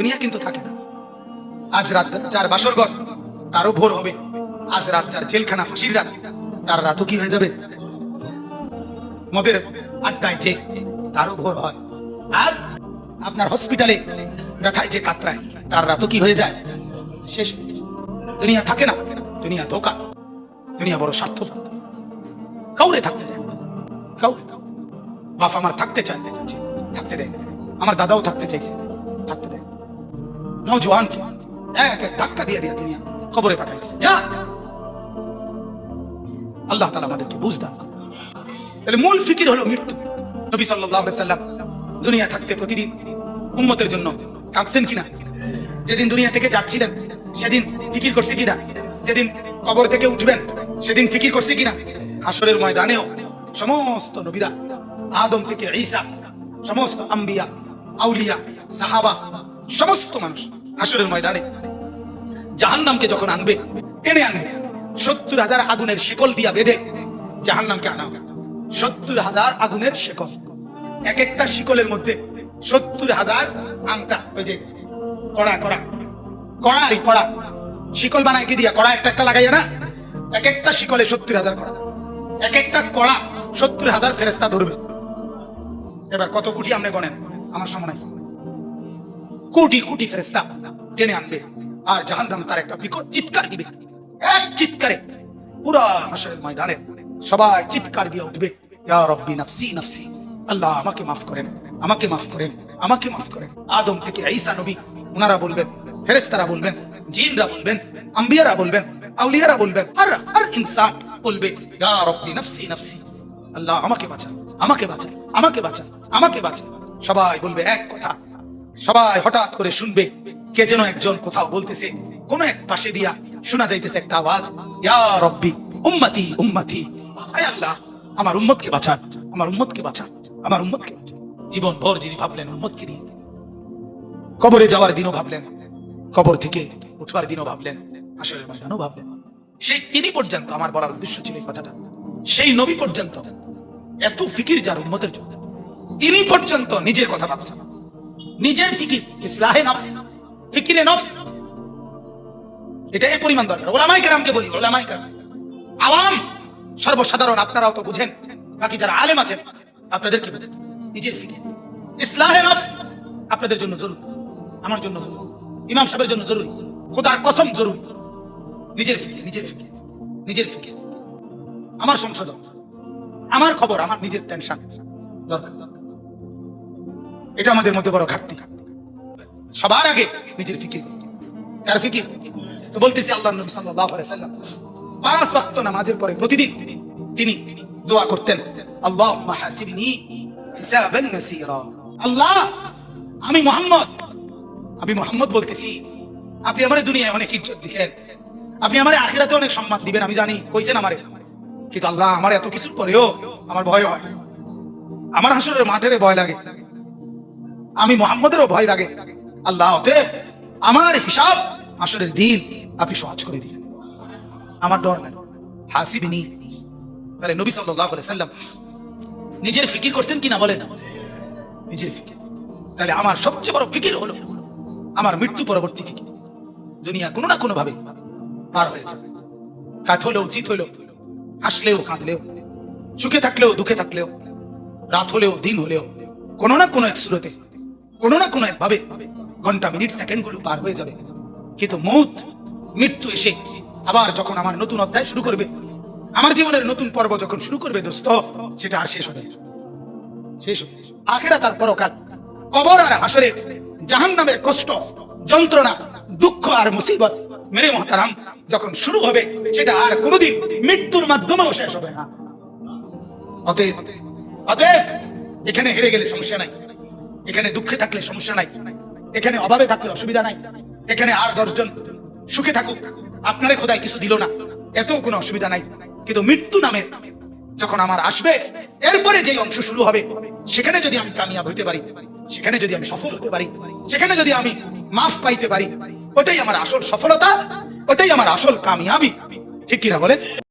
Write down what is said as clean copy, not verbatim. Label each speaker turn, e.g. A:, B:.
A: দুনিয়া কিন্তু থাকে না। আজ রাত যার বাসর ঘর তারও ভোর হবে, আজ রাত যার জেলখানা ফাঁসির রাত তার রাতও কি হয়ে যাবে। মদের আড্ডায় যে তারও ভোর হয়, আর আপনার হসপিটালে ব্যথায় যে কাতরায় তার রাতও কি হয়ে যায়, শেষ। দুনিয়া থাকে না, দুনিয়া ধোকা, দুনিয়া বড় স্বার্থপর। কাউরে থাকতে দেয়, কাউরে। বাপ আমার থাকতে চায়, থাকতে দেয়। আমার দাদাও থাকতে চাইছে, থাকতে দেয়। নওজোয়ানকে এক এক ধাক্কা দিয়ে দিয়ে দুনিয়া খবরে পাঠাইছে, যা। আল্লাহ তাআলা আমাদেরকে বুঝ দান। তাহলে মূল ফিকির হলো মৃত্যু। নবী সাল্লাল্লাহু আলাইহি সাল্লাম দুনিয়া থাকতে প্রতিদিন উম্মতের জন্য কাঁদছেন কিনা? যেদিন দুনিয়া থেকে যাচ্ছিলেন সেদিন ফিকির করছে কিনা? যেদিন কবর থেকে উঠবেন সেদিন ফিকির করছে কিনা? হাসরের ময়দানেও সমস্ত নবীরা আদম থেকে ঈসা, সমস্ত আম্বিয়া, আউলিয়া, সাহাবা, সমস্ত মানুষ হাসরের ময়দানে জাহান্নামকে যখন আনবে, টেনে আনবে ৭০,০০০ আগুনের শিকল দিয়া বেঁধে জাহান্নামকে আনা হবে। ৭০,০০০ আগুনের শিকল, এক একটা শিকলের মধ্যে ৭০,০০০ আংটা, ওই যে কড়া কড়া কড়ারি কড়া শিকল বানায় কি দিয়া, কড়া একটা একটা লাগাইয়া না, এক একটা শিকলে ৭০,০০০ কড়া, এক একটা কড়া ৭০,০০০ ফেরেশতা ধরবে। এবার কত কোটি আপনি গণেন, আমার সময় নাই। কোটি কোটি ফেরেশতা টেনে আনবে, আর জাহান্নাম তার একটা বিকট চিৎকার দিবে। এক চিৎকারে পুরা হাসরের ময়দানে সবাই চিৎকার দিয়ে উঠবে, ইয়া রাব্বি নাফসি নাফসি, আল্লাহ আমাকে মাফ করেন, আমাকে মাফ করেন, আমাকে মাফ করেন। আদম থেকে ঈসা নবী ওনারা বলবেন, ফেরেশতারা বলবেন, জিনরা বলবেন, আম্বিয়ারা বলবেন, আউলিয়ারা বলবেন, আর ইনসান বলবে, ইয়া রাব্বি নাফসি নাফসি, আল্লাহ আমাকে বাঁচান, আমাকে বাঁচান, আমাকে বাঁচান, আমাকে বাঁচান। সবাই বলবে এক কথা। সবাই হঠাৎ করে শুনবে কে যেন একজন কোথাও বলতেছে, কোন এক পাশে দিয়া শোনা যাইতেছে একটা আওয়াজ, ইয়া রাব্বি উম্মতি উম্মতি, আয় আল্লাহ আমার উম্মতকে বাঁচান, আমার উম্মতকে বাঁচান, আমার উম্মতকে বাঁচান। জীবন ভর যিনি ভাবলেন উম্মতকে নিয়ে, কবরে যাওয়ার দিনও ভাবলেন, কবর থেকে উঠবার দিনও ভাবলেন, হাসরের ময়দানও ভাবলেন। সেই তিনি পর্যন্ত, আমার বলার উদ্দেশ্য ছিল এই কথাটা, সেই নবী পর্যন্ত এত ফিকির যার উম্মতের জন্য, তিনি পর্যন্ত নিজের কথা ভাবছেন, নিজের ফিকির, ইসলাহে নফস, ফিকিরে নফস, এটাই পরিমাণ দরকার। ওলামায়ে কেরামকে বলি, ওলামায়ে কেরাম, আওয়াম সর্বসাধারণ আপনারাও তো বুঝেন, বাকি যারা আলেম আছেন আপনাদেরকে বলেন, নিজের ফিকির, ইসলাহে নফস আপনাদের জন্য জরুরি, আমার জন্য জরুরি, ইমাম সাহেবের জন্য জরুরি, খোদার কসম জরুরি। নিজের ফিকির, নিজের ফিকির, নিজের ফিকির, আমার সংশোধন, আমার খবর, আমার নিজের টেনশন দরকার। এটা আমাদের মধ্যে বড় ঘাটতি। সবার আগে নিজের ফিকির। কার ফিকির? তো বলতেছি আল্লাহর নবী সাল্লাল্লাহু আলাইহি সাল্লাম ৫ ওয়াক্ত নামাজের পরে প্রতিদিন তিনি দোয়া করতেন, আল্লাহুম্মা হাসিবনি হিসাবান ইয়াসীরা। আল্লাহ আমি মুহাম্মদ বলতেছি, আপনি আমারে দুনিয়ায় অনেক ইজ্জত দিবেন, আপনি আমারে আখিরাতে অনেক সম্মান দিবেন, আমি জানি, কইছেন আমারে, কিন্তু আল্লাহ আমার এত কিছুর পরেও আমার ভয় হয়, আমার হাসরের মাঠের ভয় লাগে, আমি মুহাম্মদেরও ভয় লাগে। আল্লাহ অতএব আমার হিসাব হাসরের দিন আপনি সহজ করে দিন, আমার ডর লাগে, হাসিবনি। তাহলে নবী সাল্লাল্লাহু আলাইহি সাল্লাম নিজের ফিকির করছেন কিনা বলেন? নিজের ফিকির। তাহলে আমার সবচেয়ে বড় ফিকির হলো আমার মৃত্যু পরবর্তী ফিকির। দুনিয়া কোনো না কোনো ভাবে পার হয়ে যাবে, রাত হলেও চিত হলেও, হাসলেও কাঁদলেও, সুখে থাকলেও দুঃখে থাকলেও, রাত হলেও দিন হলেও, কোনো না কোনো এক সুরতে, কোনো না কোনো একভাবে ঘন্টা মিনিট সেকেন্ড গুলো পার হয়ে যাবে। কিন্তু মৃত্যু এসে আবার যখন আমার নতুন অধ্যায় শুরু করবে, আমার জীবনের নতুন পর্ব যখন শুরু করবে দোস্ত, সেটা আর শেষ হবে, শেষ হবে। আখিরাত আর পরকাল, কবর আর হাসরের জাহান্নামের কষ্ট, যন্ত্রণা, দুঃখ আর মুসিবত মেরে মুহতারাম যখন শুরু হবে, সেটা আর কোনোদিন মৃত্যুর মাধ্যমেও শেষ হবে না। অতএব এখানে হেরে গেলে সমস্যা নাই, এখানে দুঃখে থাকলে সমস্যা নাই, এখানে অভাবে থাকলে অসুবিধা নাই, এখানে আর 10 জন সুখে থাকুক, আপনারে খোদাই কিছু দিল না, এত কোনো অসুবিধা নাই। কিন্তু মৃত্যু নামের যখন আমার আসবে, এরপরে যে অংশ শুরু হবে, সেখানে যদি আমি কামিয়াব হইতে পারি, সেখানে যদি আমি সফল হতে পারি, সেখানে যদি আমি মাফ পাইতে পারি, ওটাই আমার আসল সফলতা, ওটাই আমার আসল কামিয়াবি। ঠিক কিনা বলেন?